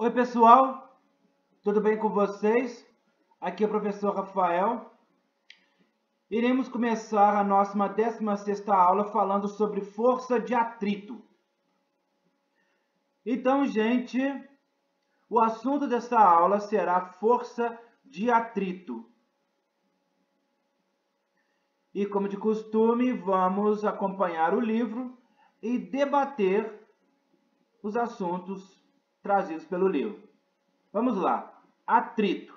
Oi pessoal, tudo bem com vocês? Aqui é o professor Rafael. Iremos começar a nossa 16ª aula falando sobre força de atrito. Então, gente, o assunto desta aula será força de atrito. E como de costume, vamos acompanhar o livro e debater os assuntos trazidos pelo livro. Vamos lá. Atrito.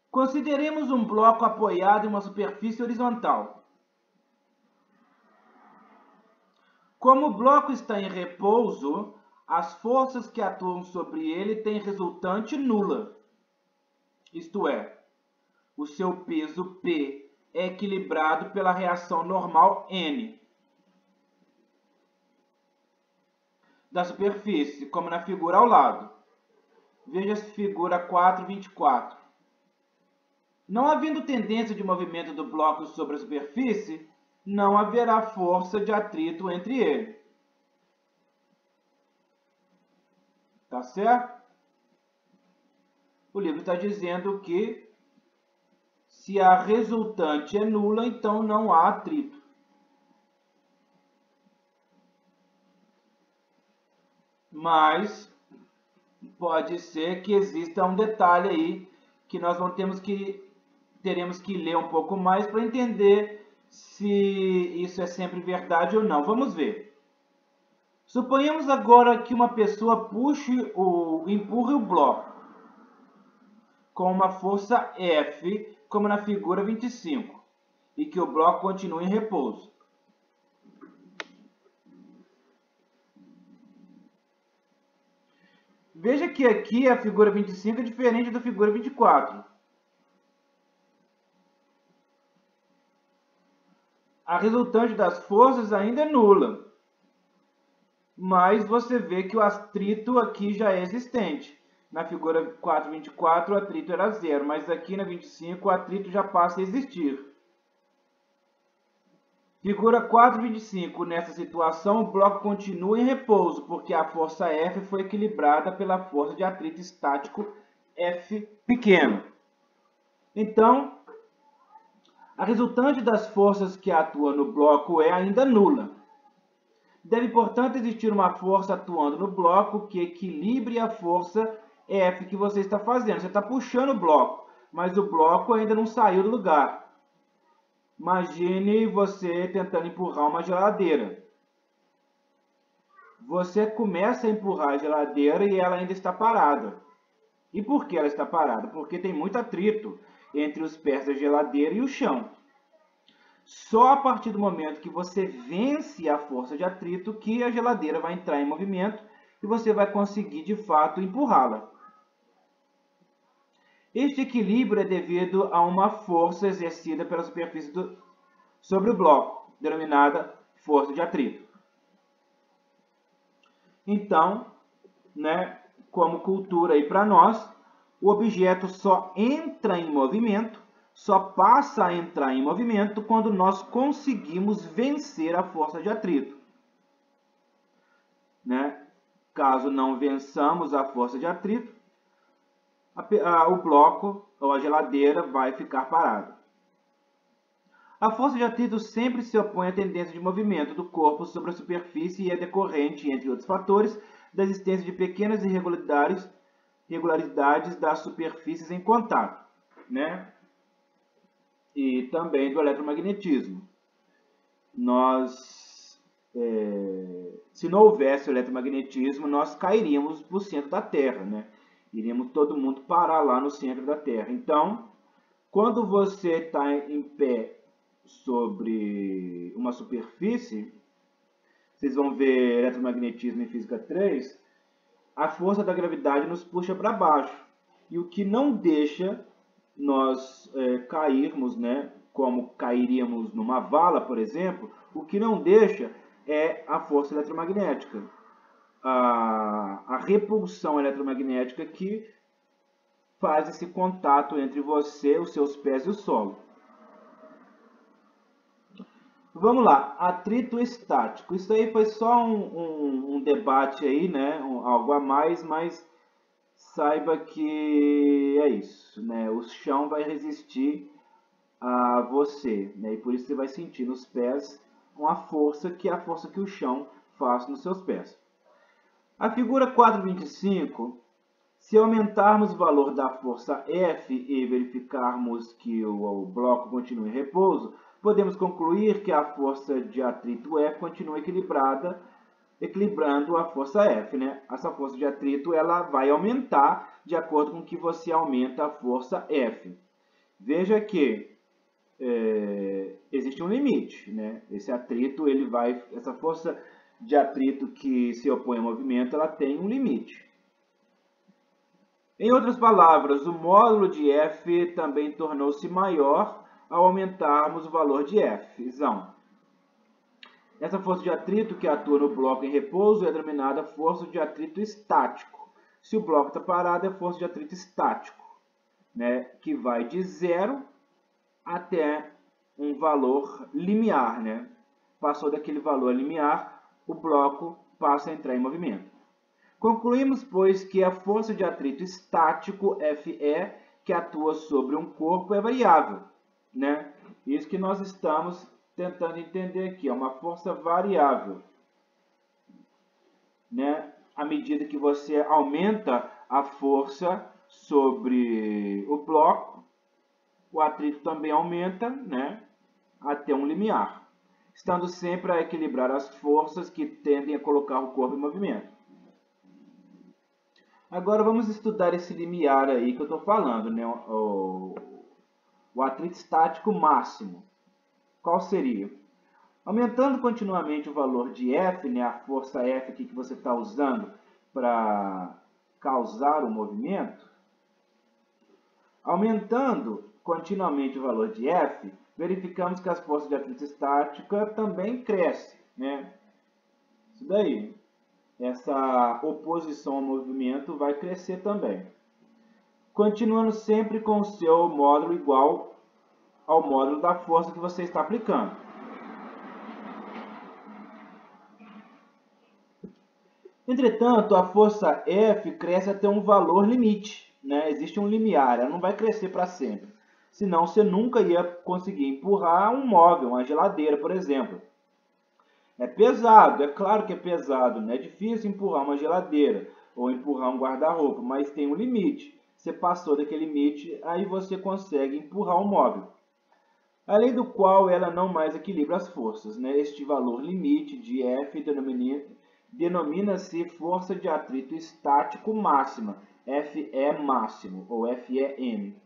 Consideremos um bloco apoiado em uma superfície horizontal. Como o bloco está em repouso, as forças que atuam sobre ele têm resultante nula. Isto é, o seu peso P é equilibrado pela reação normal N da superfície, como na figura ao lado. Veja a figura 4.24. Não havendo tendência de movimento do bloco sobre a superfície, não haverá força de atrito entre eles. Tá certo? O livro está dizendo que se a resultante é nula, então não há atrito. Mas pode ser que exista um detalhe aí que nós teremos que ler um pouco mais para entender se isso é sempre verdade ou não. Vamos ver. Suponhamos agora que uma pessoa empurre o bloco com uma força F, como na figura 25, e que o bloco continue em repouso. Veja que aqui a figura 25 é diferente da figura 24. A resultante das forças ainda é nula. Mas você vê que o atrito aqui já é existente. Na figura 4.24 o atrito era zero, mas aqui na 25 o atrito já passa a existir. Figura 4.25, nessa situação o bloco continua em repouso, porque a força F foi equilibrada pela força de atrito estático F pequeno. Então, a resultante das forças que atuam no bloco é ainda nula. Deve, portanto, existir uma força atuando no bloco que equilibre a força F que você está fazendo. Você está puxando o bloco, mas o bloco ainda não saiu do lugar. Imagine você tentando empurrar uma geladeira. Você começa a empurrar a geladeira e ela ainda está parada. E por que ela está parada? Porque tem muito atrito entre os pés da geladeira e o chão. Só a partir do momento que você vence a força de atrito que a geladeira vai entrar em movimento e você vai conseguir, de fato, empurrá-la. Este equilíbrio é devido a uma força exercida pela superfície sobre o bloco, denominada força de atrito. Então, como cultura aí para nós, o objeto só entra em movimento, só passa a entrar em movimento quando nós conseguimos vencer a força de atrito. Caso não vençamos a força de atrito, o bloco ou a geladeira vai ficar parada. A força de atrito sempre se opõe à tendência de movimento do corpo sobre a superfície e é decorrente, entre outros fatores, da existência de pequenas irregularidades das superfícies em contato, e também do eletromagnetismo. Se não houvesse o eletromagnetismo, nós cairíamos para o centro da Terra, Iríamos todo mundo parar lá no centro da Terra. Então, quando você está em pé sobre uma superfície, vocês vão ver eletromagnetismo em Física 3, a força da gravidade nos puxa para baixo. E o que não deixa nós cairmos, como cairíamos numa vala, por exemplo, o que não deixa é a força eletromagnética. A repulsão eletromagnética que faz esse contato entre você, os seus pés e o solo. Vamos lá, atrito estático. Isso aí foi só um debate aí, né? Algo a mais, mas saiba que é isso, né? O chão vai resistir a você, né? E por isso você vai sentir nos pés uma força que é a força que o chão faz nos seus pés. A figura 4.25, se aumentarmos o valor da força F e verificarmos que o bloco continua em repouso, podemos concluir que a força de atrito F continua equilibrada, equilibrando a força F, né? Essa força de atrito ela vai aumentar de acordo com que você aumenta a força F. Veja que existe um limite, né? Esse atrito, essa força de atrito que se opõe ao movimento, ela tem um limite. Em outras palavras, o módulo de F também tornou-se maior ao aumentarmos o valor de F. Essa força de atrito que atua no bloco em repouso é denominada força de atrito estático. Se o bloco está parado, é força de atrito estático, né? Que vai de 0 até um valor limiar, né? Passou daquele valor limiar, o bloco passa a entrar em movimento. Concluímos, pois, que a força de atrito estático, Fe, que atua sobre um corpo, é variável, né? Isso que nós estamos tentando entender aqui, é uma força variável, né? À medida que você aumenta a força sobre o bloco, o atrito também aumenta, né? Até um limiar, estando sempre a equilibrar as forças que tendem a colocar o corpo em movimento. Agora vamos estudar esse limiar aí que eu estou falando, né? O atrito estático máximo. Qual seria? Aumentando continuamente o valor de F, né? A força F aqui que você está usando para causar o movimento. Aumentando continuamente o valor de F, verificamos que as forças de atrito estática também crescem, né? Isso daí. Essa oposição ao movimento vai crescer também. Continuando sempre com o seu módulo igual ao módulo da força que você está aplicando. Entretanto, a força F cresce até um valor limite, né? Existe um limiar, ela não vai crescer para sempre. Senão você nunca ia conseguir empurrar um móvel, uma geladeira, por exemplo. É pesado, é claro que é pesado, né? É difícil empurrar uma geladeira ou empurrar um guarda-roupa, mas tem um limite. Você passou daquele limite, aí você consegue empurrar o móvel. Além do qual ela não mais equilibra as forças, né? Este valor limite de F denomina-se força de atrito estático máxima, Fe máximo ou FEM.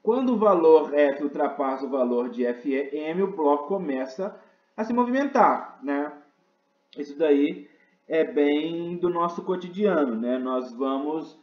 Quando o valor F ultrapassa o valor de FEM, o bloco começa a se movimentar, né? Isso daí é bem do nosso cotidiano, né? Nós vamos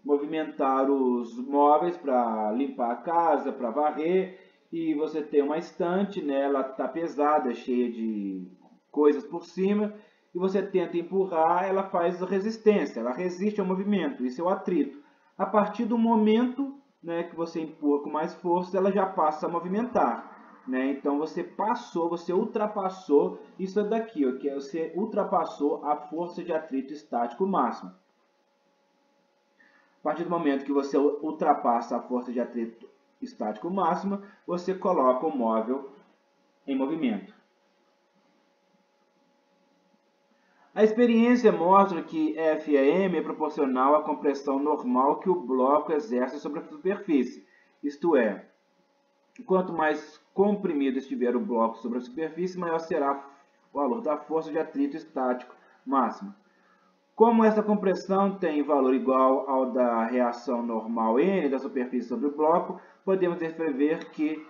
movimentar os móveis para limpar a casa, para varrer, e você tem uma estante, né? Ela está pesada, cheia de coisas por cima, e você tenta empurrar, ela faz resistência, ela resiste ao movimento, isso é o atrito. A partir do momento, né, que você empurra com mais força, ela já passa a movimentar, né? Então você ultrapassou isso daqui, ó, que você ultrapassou a força de atrito estático máximo. A partir do momento que você ultrapassa a força de atrito estático máxima, você coloca o móvel em movimento. A experiência mostra que FEM é proporcional à compressão normal que o bloco exerce sobre a superfície. Isto é, quanto mais comprimido estiver o bloco sobre a superfície, maior será o valor da força de atrito estático máxima. Como essa compressão tem valor igual ao da reação normal N da superfície sobre o bloco, podemos escrever que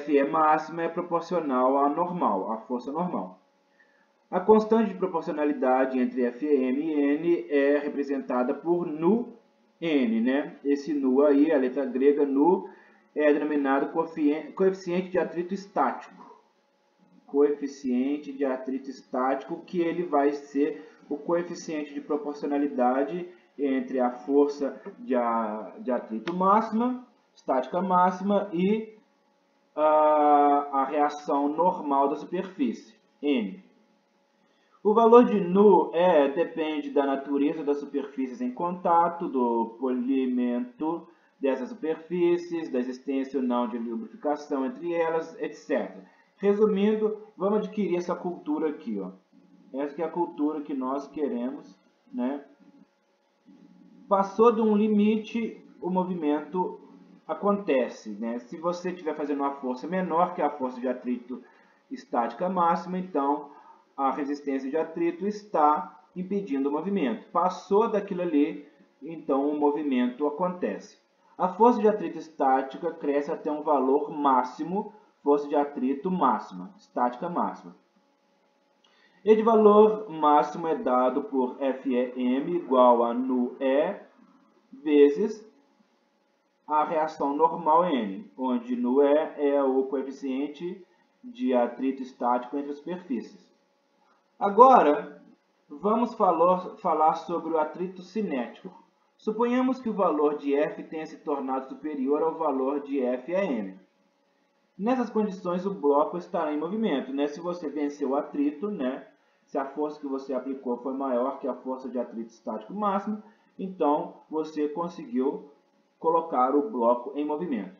Fe máxima é proporcional à normal, à força normal. A constante de proporcionalidade entre Fm e N é representada por nu N, né? Esse nu aí, a letra grega nu, é denominado coeficiente de atrito estático. Coeficiente de atrito estático, que ele vai ser o coeficiente de proporcionalidade entre a força de atrito máxima estática máxima e a reação normal da superfície, N. O valor de nu depende da natureza das superfícies em contato, do polimento dessas superfícies, da existência ou não de lubrificação entre elas, etc. Resumindo, vamos adquirir essa cultura aqui, ó. Essa que é a cultura que nós queremos, né? Passou de um limite, o movimento acontece, né? Se você estiver fazendo uma força menor que a força de atrito estática máxima, então a resistência de atrito está impedindo o movimento. Passou daquilo ali, então o movimento acontece. A força de atrito estática cresce até um valor máximo, força de atrito máxima, estática máxima. Este valor máximo é dado por Fm igual a nu E vezes a reação normal N, onde nu E é o coeficiente de atrito estático entre as superfícies. Agora, vamos falar sobre o atrito cinético. Suponhamos que o valor de F tenha se tornado superior ao valor de Fm. Nessas condições, o bloco estará em movimento, né? Se você venceu o atrito, né? Se a força que você aplicou foi maior que a força de atrito estático máximo, então você conseguiu colocar o bloco em movimento.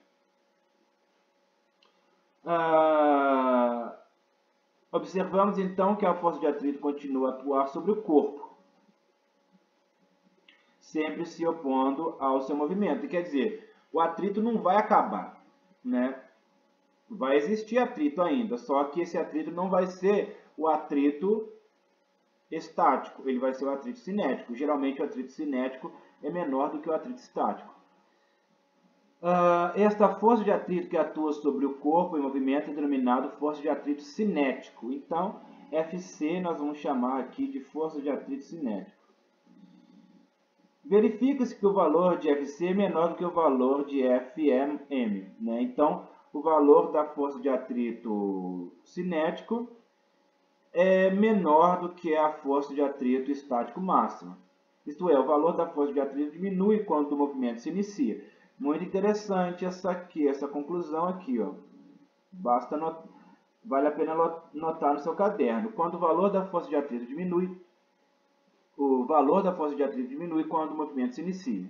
Observamos então que a força de atrito continua a atuar sobre o corpo, sempre se opondo ao seu movimento. Quer dizer, o atrito não vai acabar, né? Vai existir atrito ainda, só que esse atrito não vai ser o atrito estático, ele vai ser o atrito cinético. Geralmente o atrito cinético é menor do que o atrito estático. Esta força de atrito que atua sobre o corpo em movimento é denominada força de atrito cinético. Então, Fc nós vamos chamar aqui de força de atrito cinético. Verifica-se que o valor de Fc é menor do que o valor de Fm, né? Então, o valor da força de atrito cinético é menor do que a força de atrito estático máxima. Isto é, o valor da força de atrito diminui quando o movimento se inicia. Muito interessante essa conclusão aqui, ó. Vale a pena notar no seu caderno. Quando o valor da força de atrito diminui, o valor da força de atrito diminui quando o movimento se inicia.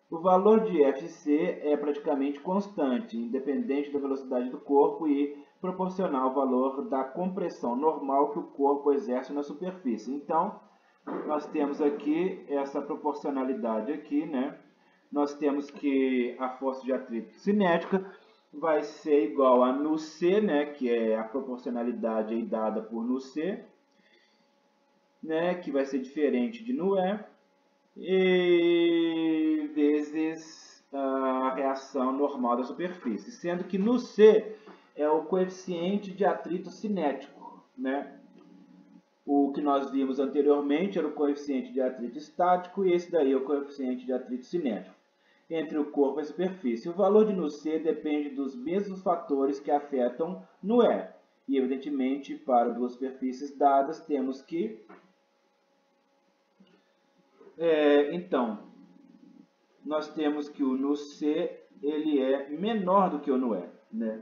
O valor de Fc é praticamente constante, independente da velocidade do corpo e proporcional ao valor da compressão normal que o corpo exerce na superfície. Então, nós temos aqui essa proporcionalidade aqui, né? Nós temos que a força de atrito cinética vai ser igual a νc, né? Que é a proporcionalidade aí dada por νc, né? Que vai ser diferente de νe, e vezes a reação normal da superfície, sendo que νc é o coeficiente de atrito cinético, né? O que nós vimos anteriormente era o coeficiente de atrito estático e esse daí é o coeficiente de atrito cinético entre o corpo e a superfície. O valor de νc depende dos mesmos fatores que afetam νe. E, evidentemente, para duas superfícies dadas, temos que... então, nós temos que o νc ele é menor do que o νe, né?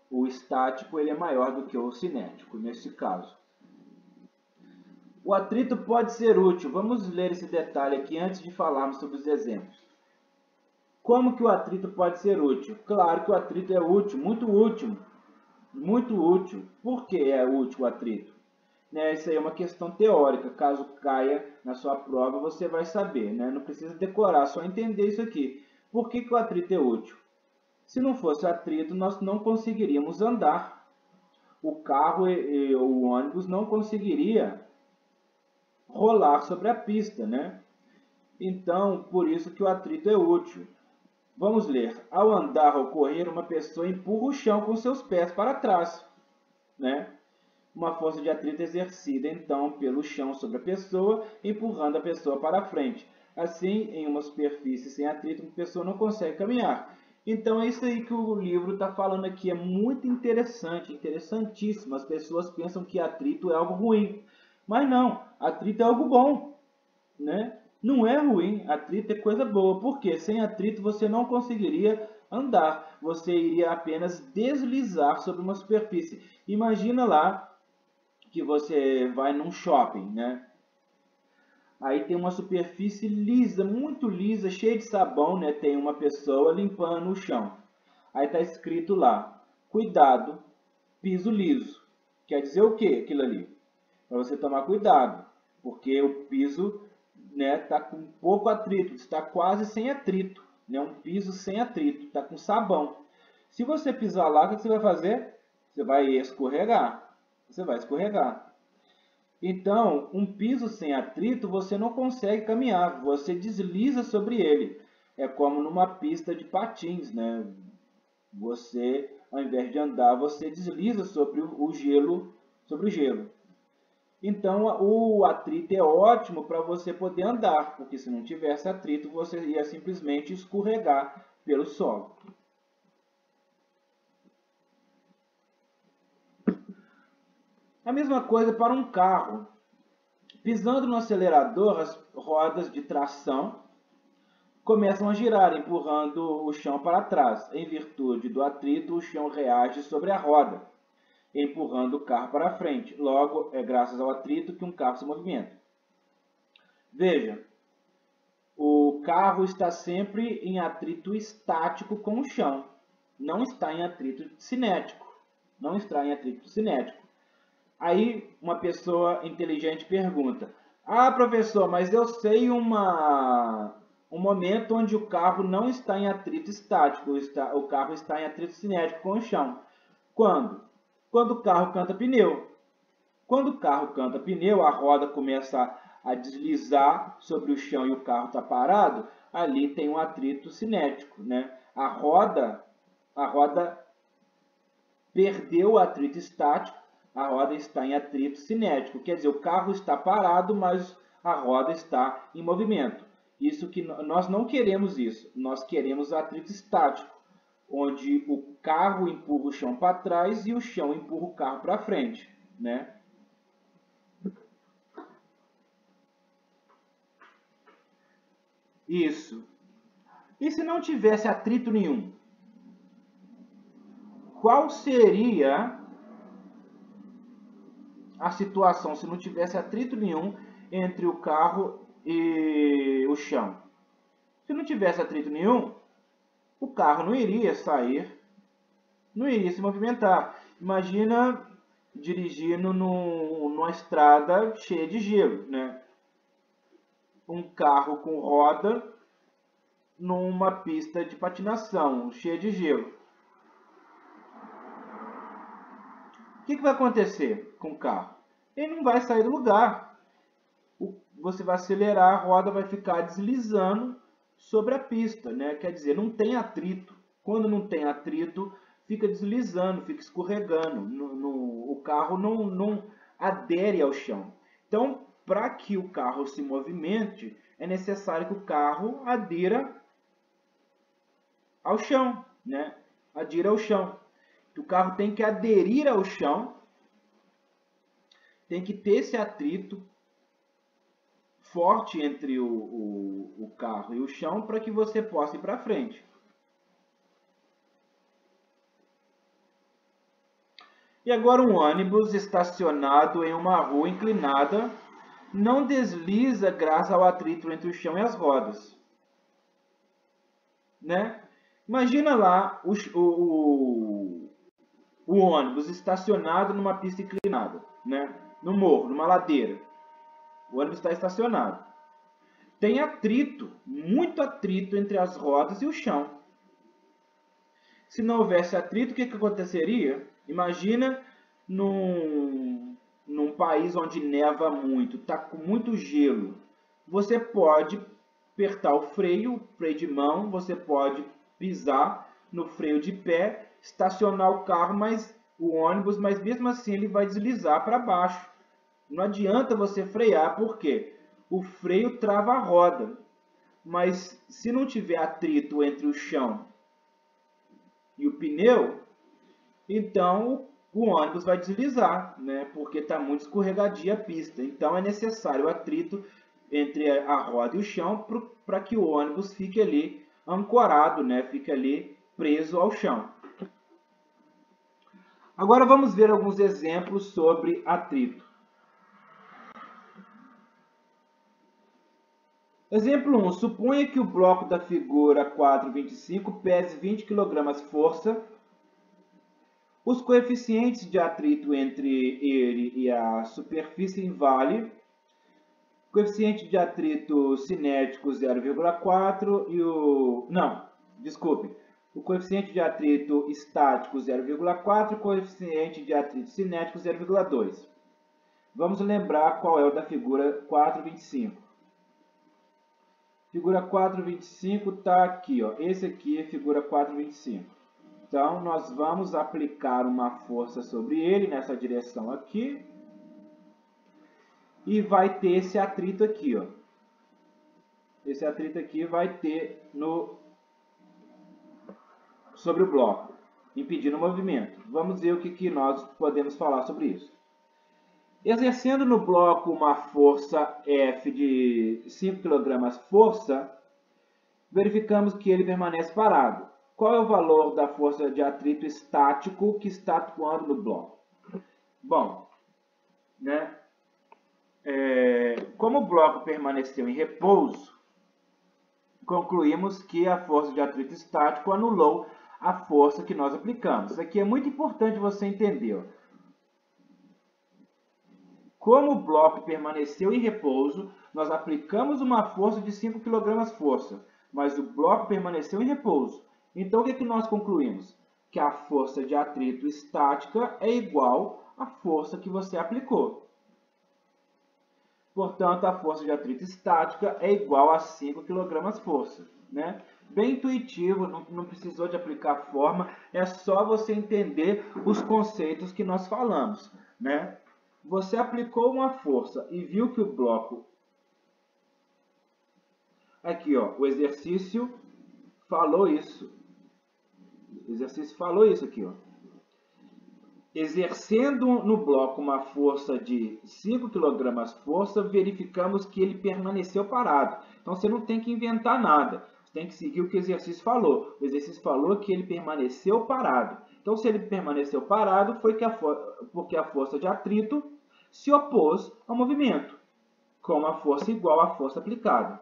O estático ele é maior do que o cinético, nesse caso. O atrito pode ser útil. Vamos ler esse detalhe aqui antes de falarmos sobre os exemplos. Como que o atrito pode ser útil? Claro que o atrito é útil, muito útil. Muito útil. Por que é útil o atrito? Isso aí é uma questão teórica. Caso caia na sua prova, você vai saber, né? Não precisa decorar, só entender isso aqui. Por que que o atrito é útil? Se não fosse atrito, nós não conseguiríamos andar. O carro e o ônibus não conseguiria rolar sobre a pista, né? Então, por isso que o atrito é útil. Vamos ler. Ao andar ou correr, uma pessoa empurra o chão com seus pés para trás, né? Uma força de atrito exercida, então, pelo chão sobre a pessoa, empurrando a pessoa para frente. Assim, em uma superfície sem atrito, a pessoa não consegue caminhar. Então, é isso aí que o livro está falando aqui. É muito interessante, interessantíssimo. As pessoas pensam que atrito é algo ruim. Mas não, atrito é algo bom, né? Não é ruim, atrito é coisa boa. Por quê? Sem atrito você não conseguiria andar, você iria apenas deslizar sobre uma superfície. Imagina lá que você vai num shopping, né? Aí tem uma superfície lisa, muito lisa, cheia de sabão, né? Tem uma pessoa limpando o chão. Aí está escrito lá, cuidado, piso liso. Quer dizer o que aquilo ali? Para você tomar cuidado, porque o piso, né, está com pouco atrito, está quase sem atrito, né, um piso sem atrito, está com sabão. Se você pisar lá, o que você vai fazer? Você vai escorregar, você vai escorregar. Então, um piso sem atrito, você não consegue caminhar, você desliza sobre ele. É como numa pista de patins, né? Você, ao invés de andar, você desliza sobre o gelo, sobre o gelo. Então, o atrito é ótimo para você poder andar, porque se não tivesse atrito, você ia simplesmente escorregar pelo solo. A mesma coisa para um carro. Pisando no acelerador, as rodas de tração começam a girar, empurrando o chão para trás. Em virtude do atrito, o chão reage sobre a roda, empurrando o carro para frente. Logo, é graças ao atrito que um carro se movimenta. Veja, o carro está sempre em atrito estático com o chão. Não está em atrito cinético. Não está em atrito cinético. Aí uma pessoa inteligente pergunta, ah, professor, mas eu sei um momento onde o carro não está em atrito estático, o carro está em atrito cinético com o chão. Quando? Quando o carro canta pneu. Quando o carro canta pneu, a roda começa a deslizar sobre o chão e o carro está parado, ali tem um atrito cinético, né? A roda perdeu o atrito estático, a roda está em atrito cinético, quer dizer, o carro está parado, mas a roda está em movimento. Isso que nós não queremos isso, nós queremos atrito estático, onde o carro empurra o chão para trás e o chão empurra o carro para frente, né? Isso. E se não tivesse atrito nenhum? Qual seria a situação se não tivesse atrito nenhum entre o carro e o chão? Se não tivesse atrito nenhum, o carro não iria sair, não iria se movimentar. Imagina dirigindo numa estrada cheia de gelo, né? Um carro com roda numa pista de patinação cheia de gelo. O que vai acontecer com o carro? Ele não vai sair do lugar. Você vai acelerar, a roda vai ficar deslizando sobre a pista, né? Quer dizer, não tem atrito. Quando não tem atrito, fica deslizando, fica escorregando. O carro não adere ao chão. Então, para que o carro se movimente, é necessário que o carro adira ao chão, né? Adira ao chão. O carro tem que aderir ao chão, tem que ter esse atrito forte entre o carro e o chão para que você possa ir para frente. E agora um ônibus estacionado em uma rua inclinada não desliza graças ao atrito entre o chão e as rodas, né? Imagina lá o ônibus estacionado numa pista inclinada, né? No morro, numa ladeira. O ônibus está estacionado. Tem atrito, muito atrito entre as rodas e o chão. Se não houvesse atrito, o que aconteceria? Imagina num país onde neva muito, está com muito gelo. Você pode apertar o freio de mão, você pode pisar no freio de pé, estacionar o carro, o ônibus, mas mesmo assim ele vai deslizar para baixo. Não adianta você frear, porque o freio trava a roda. Mas se não tiver atrito entre o chão e o pneu, então o ônibus vai deslizar, né? Porque está muito escorregadia a pista. Então é necessário o atrito entre a roda e o chão para que o ônibus fique ali ancorado, né? Fique ali preso ao chão. Agora vamos ver alguns exemplos sobre atrito. Exemplo 1. Suponha que o bloco da figura 4.25 pese 20 kg força. Os coeficientes de atrito entre ele e a superfície invale. Coeficiente de atrito cinético 0,4 e o... Não, desculpe. O coeficiente de atrito estático 0,4 e o coeficiente de atrito cinético 0,2. Vamos lembrar qual é o da figura 4.25. Figura 4.25 está aqui, ó. Esse aqui é figura 4.25. Então, nós vamos aplicar uma força sobre ele, nessa direção aqui. E vai ter esse atrito aqui, ó. Esse atrito aqui vai ter sobre o bloco, impedindo o movimento. Vamos ver o que nós podemos falar sobre isso. Exercendo no bloco uma força F de 5 kg força, verificamos que ele permanece parado. Qual é o valor da força de atrito estático que está atuando no bloco? Bom, né? Como o bloco permaneceu em repouso, concluímos que a força de atrito estático anulou a força que nós aplicamos. Isso aqui é muito importante você entender. Ó. Como o bloco permaneceu em repouso, nós aplicamos uma força de 5 kg força, mas o bloco permaneceu em repouso. Então, o que nós concluímos? Que a força de atrito estática é igual à força que você aplicou. Portanto, a força de atrito estática é igual a 5 kg força. Né? Bem intuitivo, não precisou de aplicar forma, é só você entender os conceitos que nós falamos. Né? Você aplicou uma força e viu que o bloco... Aqui, ó, o exercício falou isso. O exercício falou isso aqui, ó. Exercendo no bloco uma força de 5 kg força, verificamos que ele permaneceu parado. Então, você não tem que inventar nada. Você tem que seguir o que o exercício falou. O exercício falou que ele permaneceu parado. Então, se ele permaneceu parado, foi porque a força de atrito se opôs ao movimento, com uma força igual à força aplicada.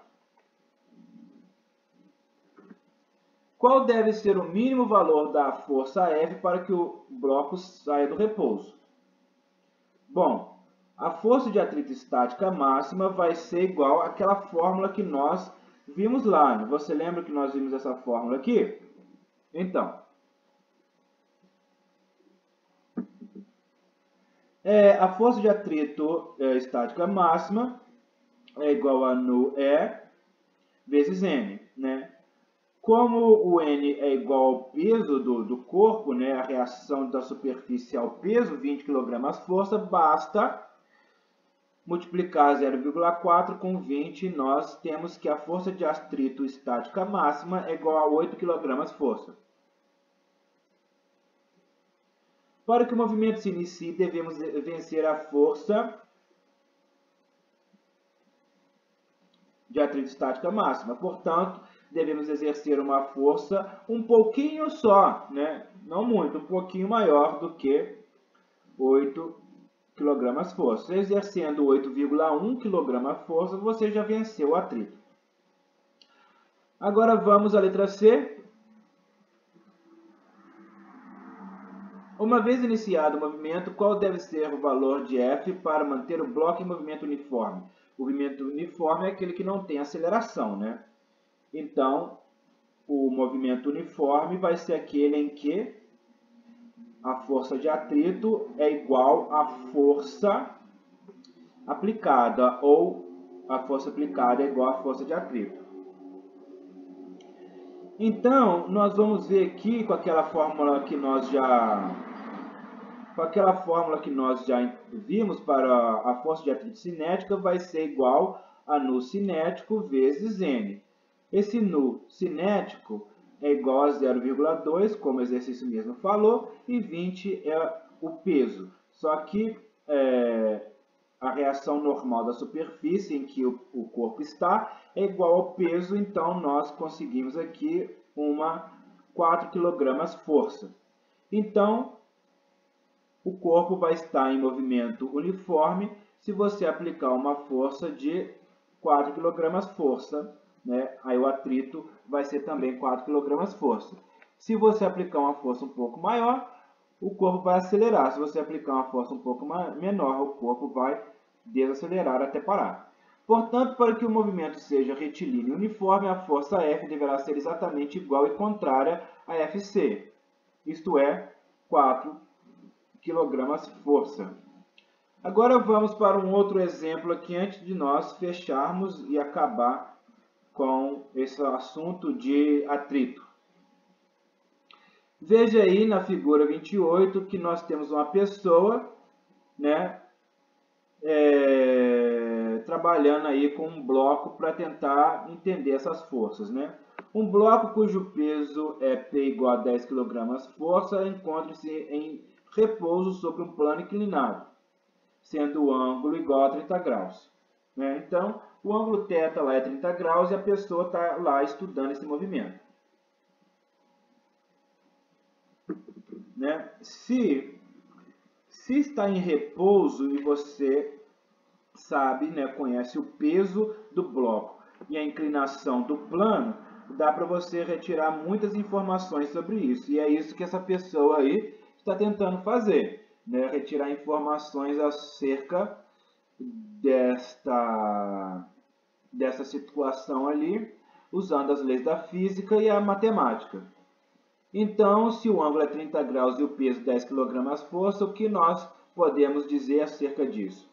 Qual deve ser o mínimo valor da força F para que o bloco saia do repouso? Bom, a força de atrito estática máxima vai ser igual àquela fórmula que nós vimos lá. Você lembra que nós vimos essa fórmula aqui? Então, a força de atrito estática máxima é igual a nu E vezes N, né? Como o N é igual ao peso do corpo, né, a reação da superfície ao peso, 20 kg força, basta multiplicar 0,4 com 20, nós temos que a força de atrito estática máxima é igual a 8 kg força. Para que o movimento se inicie, devemos vencer a força de atrito estática máxima. Portanto, devemos exercer uma força um pouquinho só, né? Não muito, um pouquinho maior do que 8 kg força. Exercendo 8,1 kg força, você já venceu o atrito. Agora vamos à letra C. Uma vez iniciado o movimento, qual deve ser o valor de F para manter o bloco em movimento uniforme? O movimento uniforme é aquele que não tem aceleração, né? Então, o movimento uniforme vai ser aquele em que a força de atrito é igual à força aplicada, ou a força aplicada é igual à força de atrito. Então, nós vamos ver aqui com aquela fórmula que nós já vimos para a força de atrito cinética, vai ser igual a nu cinético vezes N. Esse nu cinético é igual a 0,2, como o exercício mesmo falou, e 20 é o peso. Só que a reação normal da superfície em que o corpo está é igual ao peso, então nós conseguimos aqui uma 4 kg força. Então, o corpo vai estar em movimento uniforme se você aplicar uma força de 4 kg força, né? Aí o atrito vai ser também 4 kg força. Se você aplicar uma força um pouco maior, o corpo vai acelerar. Se você aplicar uma força um pouco menor, o corpo vai desacelerar até parar. Portanto, para que o movimento seja retilíneo e uniforme, a força F deverá ser exatamente igual e contrária a Fc, isto é, 4 kg força. Agora vamos para um outro exemplo aqui antes de nós fecharmos e acabar com esse assunto de atrito. Veja aí na figura 28 que nós temos uma pessoa, né, trabalhando aí com um bloco para tentar entender essas forças, né? Um bloco cujo peso é P igual a 10 kg força encontra-se em repouso sobre um plano inclinado, sendo o ângulo igual a 30 graus. Né? Então, o ângulo θ lá é 30 graus e a pessoa está lá estudando esse movimento. Né? Se está em repouso e você sabe, né, conhece o peso do bloco e a inclinação do plano, dá para você retirar muitas informações sobre isso. E é isso que essa pessoa aí está tentando fazer, né? Retirar informações acerca dessa situação ali, usando as leis da física e a matemática. Então, se o ângulo é 30 graus e o peso 10 kg força, o que nós podemos dizer acerca disso?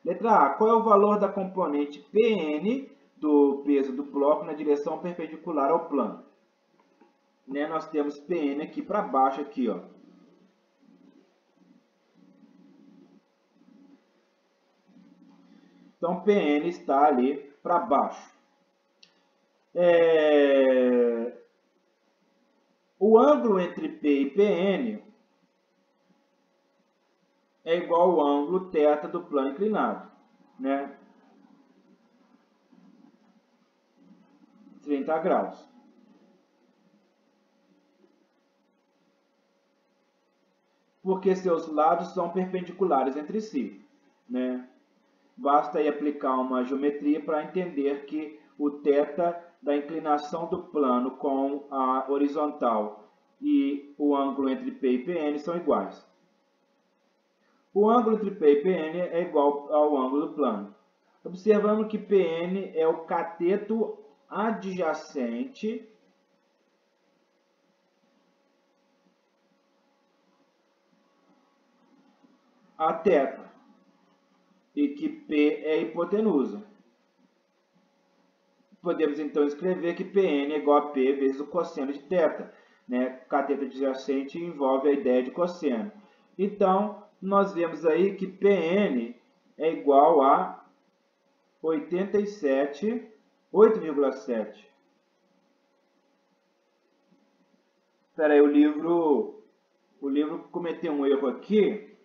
Letra A. Qual é o valor da componente Pn do peso do bloco na direção perpendicular ao plano? Né? Nós temos Pn aqui para baixo, aqui, ó. Então, Pn está ali para baixo. O ângulo entre P e Pn é igual ao ângulo θ do plano inclinado, né? 30 graus. Porque seus lados são perpendiculares entre si, né? Basta aí aplicar uma geometria para entender que o θ da inclinação do plano com a horizontal e o ângulo entre P e Pn são iguais. O ângulo entre P e Pn é igual ao ângulo do plano. Observamos que Pn é o cateto adjacente a θ e que P é a hipotenusa. Podemos então escrever que Pn é igual a P vezes o cosseno de θ. Né? Cateto adjacente envolve a ideia de cosseno. Então, nós vemos aí que Pn é igual a 8,7. Espera aí, o livro cometeu um erro aqui,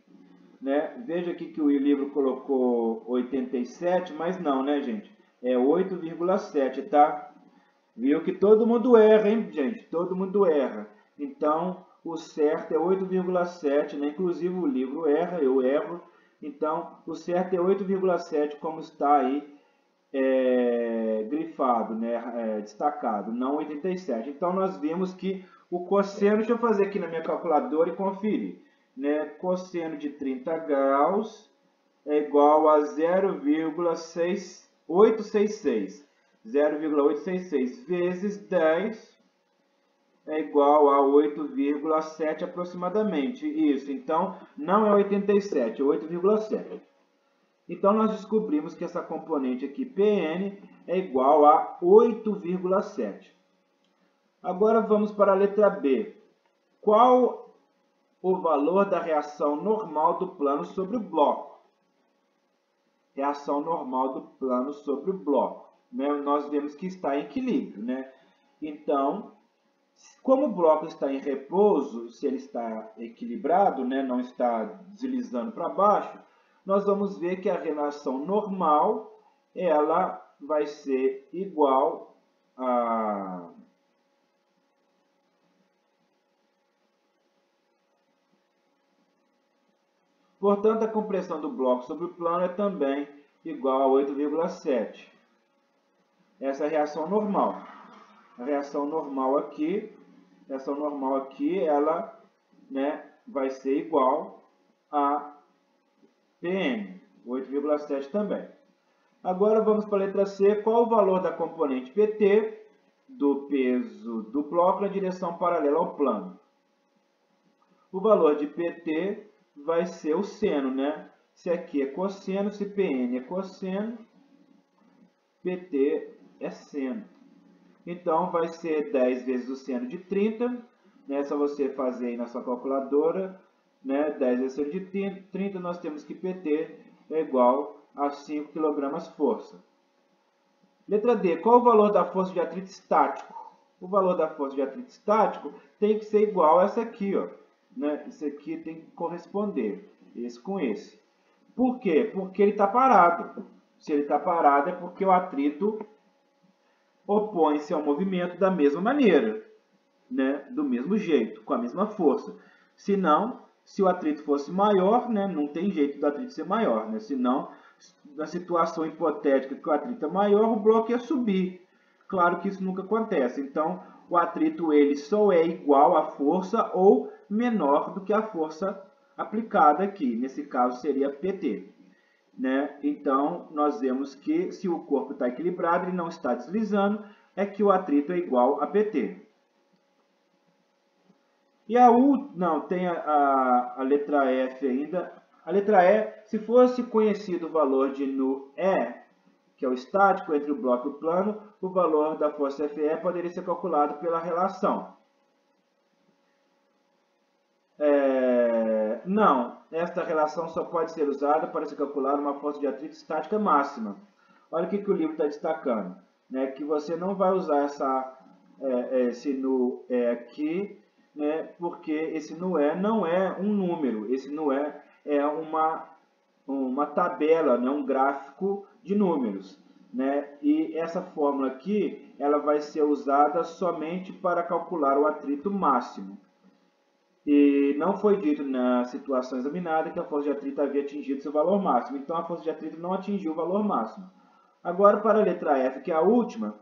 né? Veja aqui que o livro colocou 87, mas não, né, gente? É 8,7, tá? Viu que todo mundo erra, hein, gente? Todo mundo erra. Então, o certo é 8,7, né? Inclusive o livro erra, eu erro. Então, o certo é 8,7, como está aí grifado, né? Destacado, não 87. Então, nós vimos que o cosseno, deixa eu fazer aqui na minha calculadora e conferir, né? Cosseno de 30 graus é igual a 0,866. 0,866 vezes 10 é igual a 8,7 aproximadamente. Isso, então, não é 87, é 8,7. Então, nós descobrimos que essa componente aqui, Pn, é igual a 8,7. Agora, vamos para a letra B. Qual o valor da reação normal do plano sobre o bloco? Reação normal do plano sobre o bloco. Né? Nós vemos que está em equilíbrio. Né? Então, como o bloco está em repouso, se ele está equilibrado, né? Não está deslizando para baixo, nós vamos ver que a reação normal ela vai ser igual a Portanto, a compressão do bloco sobre o plano é também igual a 8,7. Essa é a reação normal. A reação normal aqui, ela, né, vai ser igual a Pm, 8,7 também. Agora vamos para a letra C. Qual o valor da componente PT do peso do bloco na direção paralela ao plano? O valor de PT vai ser o seno, né? Se aqui é cosseno, se Pn é cosseno, PT é seno. Então, vai ser 10 vezes o seno de 30, né? É só você fazer aí na sua calculadora, né? 10 vezes o seno de 30, nós temos que PT é igual a 5 kg força. Letra D. Qual o valor da força de atrito estático? O valor da força de atrito estático tem que ser igual a essa aqui, ó, né? Isso aqui tem que corresponder, esse com esse. Por quê? Porque ele está parado. Se ele está parado é porque o atrito opõe-se ao movimento da mesma maneira, né? Do mesmo jeito, com a mesma força. Senão, se o atrito fosse maior, né? Não tem jeito do atrito ser maior, né? Senão, na situação hipotética que o atrito é maior, o bloco ia subir. Claro que isso nunca acontece. Então, o atrito ele só é igual à força ou menor do que a força aplicada aqui. Nesse caso, seria PT. Né? Então, nós vemos que se o corpo está equilibrado, ele não está deslizando, é que o atrito é igual a PT. E não, tem a letra F ainda. A letra E, se fosse conhecido o valor de nu E, que é o estático entre o bloco e o plano, o valor da força Fe poderia ser calculado pela relação. Não, esta relação só pode ser usada para se calcular uma força de atrito estática máxima. Olha o que o livro está destacando, né? Que você não vai usar esse nu E aqui, né? Porque esse nu E não é um número, esse nu E é uma tabela, né? Um gráfico de números. Né? E essa fórmula aqui ela vai ser usada somente para calcular o atrito máximo. E não foi dito na situação examinada que a força de atrito havia atingido seu valor máximo. Então, a força de atrito não atingiu o valor máximo. Agora, para a letra F, que é a última,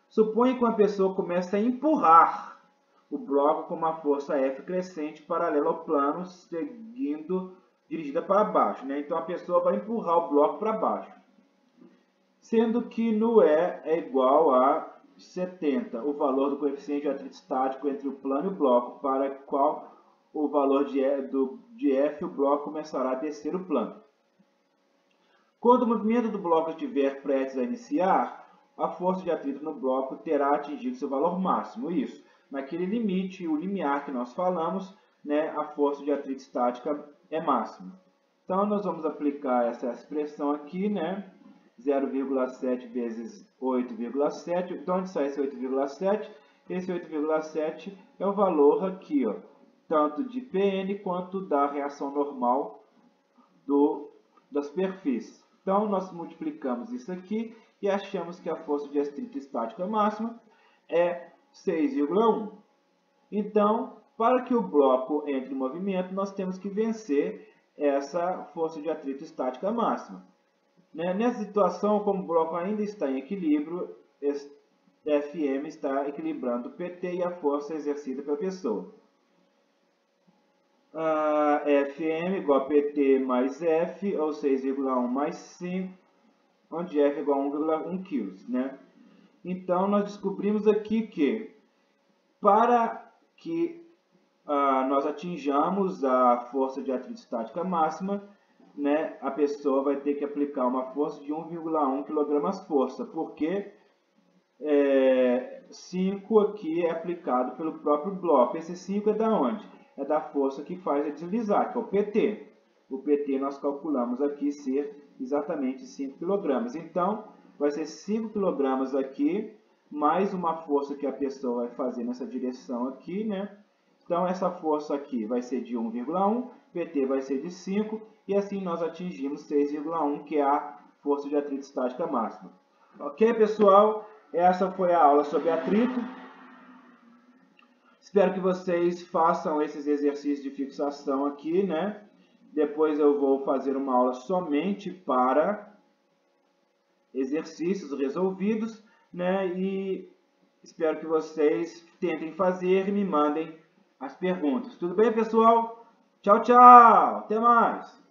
suponha que uma pessoa comece a empurrar o bloco com uma força F crescente paralela ao plano, dirigida para baixo. Né? Então, a pessoa vai empurrar o bloco para baixo. Sendo que nu E é igual a 70, o valor do coeficiente de atrito estático entre o plano e o bloco, para qual o valor de F, o bloco começará a descer o plano. Quando o movimento do bloco estiver prestes a iniciar, a força de atrito no bloco terá atingido seu valor máximo. Isso, naquele limite, o limiar que nós falamos, né, a força de atrito estática é máxima. Então, nós vamos aplicar essa expressão aqui, né, 0,7 vezes 8,7. De onde sai esse 8,7? Esse 8,7 é o valor aqui, ó, tanto de Pn quanto da reação normal da superfície. Então, nós multiplicamos isso aqui e achamos que a força de atrito estática máxima é 6,1. Então, para que o bloco entre em movimento, nós temos que vencer essa força de atrito estática máxima. Nessa situação, como o bloco ainda está em equilíbrio, Fm está equilibrando o PT e a força exercida pela pessoa. Fm igual a PT mais F, ou 6,1 mais 5, onde F igual a 1,1 kg. Né? Então, nós descobrimos aqui que para que nós atinjamos a força de atrito estática máxima, né, a pessoa vai ter que aplicar uma força de 1,1 kg/força, porque 5 aqui é aplicado pelo próprio bloco. Esse 5 é da onde? É da força que faz ele deslizar, que é o PT. O PT nós calculamos aqui ser exatamente 5 kg. Então, vai ser 5 kg aqui, mais uma força que a pessoa vai fazer nessa direção aqui, né? Então, essa força aqui vai ser de 1,1, PT vai ser de 5, e assim nós atingimos 6,1, que é a força de atrito estática máxima. Ok, pessoal? Essa foi a aula sobre atrito. Espero que vocês façam esses exercícios de fixação aqui, né? Depois eu vou fazer uma aula somente para exercícios resolvidos, né? E espero que vocês tentem fazer e me mandem as perguntas. Tudo bem, pessoal? Tchau, tchau! Até mais!